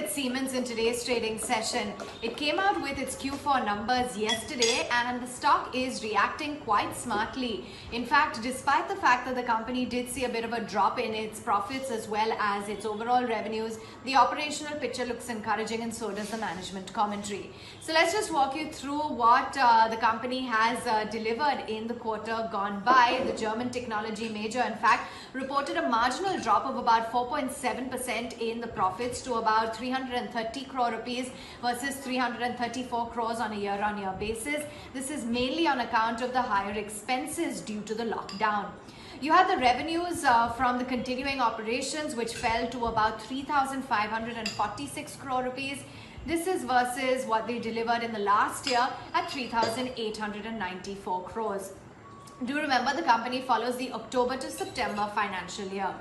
at Siemens in today's trading session. It came out with its Q4 numbers yesterday and the stock is reacting quite smartly. In fact, despite the fact that the company did see a bit of a drop in its profits as well as its overall revenues, the operational picture looks encouraging and so does the management commentary. So let's just walk you through what the company has delivered in the quarter gone by. The German technology major, in fact, reported a marginal drop of about 4.7% in the profits to about 330 crore rupees versus 334 crores on a year-on-year basis. This is mainly on account of the higher expenses due to the lockdown. You had the revenues from the continuing operations, which fell to about 3,546 crore rupees. This is versus what they delivered in the last year at 3,894 crores. Do remember the company follows the October to September financial year.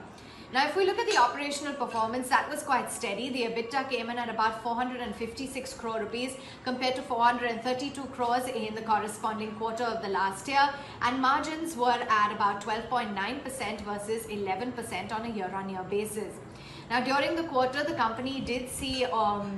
Now, if we look at the operational performance, that was quite steady. The EBITDA came in at about 456 crore rupees compared to 432 crores in the corresponding quarter of the last year, and margins were at about 12.9% versus 11% on a year-on-year basis. Now, during the quarter, the company did see the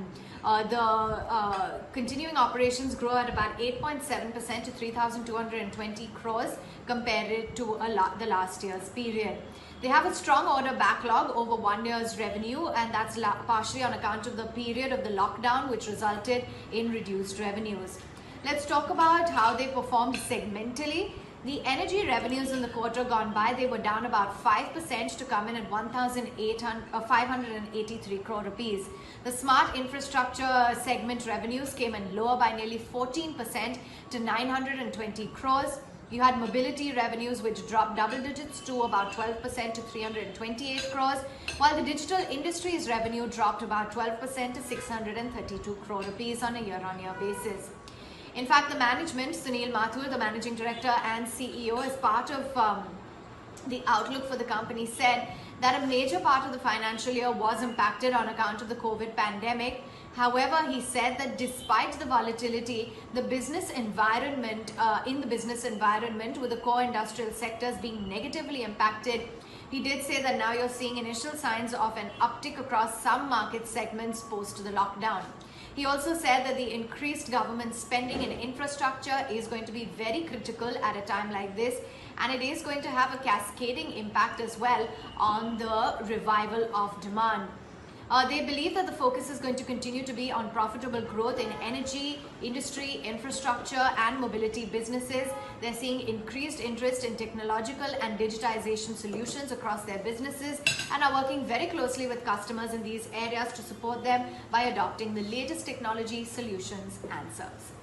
continuing operations grow at about 8.7% to 3,220 crores compared to the last year's period. They have a strong order backlog over 1 year's revenue, and that's partially on account of the period of the lockdown, which resulted in reduced revenues. Let's talk about how they performed segmentally. The energy revenues in the quarter gone by, they were down about 5% to come in at 1,583 crore rupees. The smart infrastructure segment revenues came in lower by nearly 14% to 920 crores. You had mobility revenues which dropped double digits to about 12% to 328 crores, while the digital industries revenue dropped about 12% to 632 crore rupees on a year-on-year basis. In fact, the management, Sunil Mathur, the managing director and CEO, as part of the outlook for the company, said that a major part of the financial year was impacted on account of the COVID pandemic. However, he said that despite the volatility, the business environment, with the core industrial sectors being negatively impacted, he did say that now you're seeing initial signs of an uptick across some market segments post the lockdown. He also said that the increased government spending in infrastructure is going to be very critical at a time like this, and it is going to have a cascading impact as well on the revival of demand. They believe that the focus is going to continue to be on profitable growth in energy, industry, infrastructure and mobility businesses. They're seeing increased interest in technological and digitization solutions across their businesses and are working very closely with customers in these areas to support them by adopting the latest technology solutions and services.